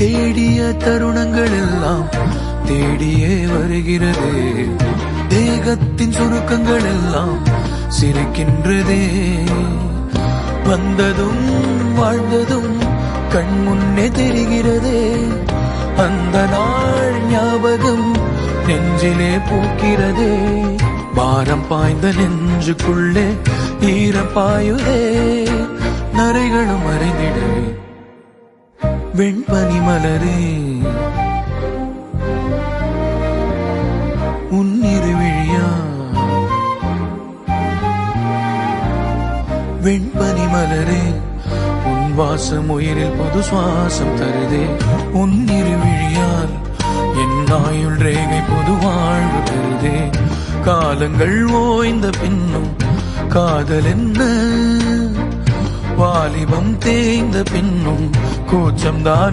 தேடிய தருணங்கள் எல்லாம் தேடியே வருகிறது. தேகத்தின் சுருக்கங்கள் எல்லாம் சிரிக்கின்றதே. வந்ததும் வாழ்ந்ததும் கண் முன்னே தெரிகிறதே. அந்த நாள் ஞாபகம் நெஞ்சிலே பூக்கிறதே. பாரம் பாய்ந்த நெஞ்சுக்குள்ளே ஈரம் பாயுதே. நரைகளும் மறைந்திடவே வெண்பனி மலரே உன்னிருவிழியா. வெண்பனி மலரே உன் வாசம் உயிரில் புது சுவாசம் தருதே. உன்னிருவிழியால் என் ஆயுள் ரேகை புது வாழ்வு தருதே. காலங்கள் ஓய்ந்த பின்னும் காதல் என்ன, வாலிபம் தேய்ந்த பின்னும் கூச்சம்தான்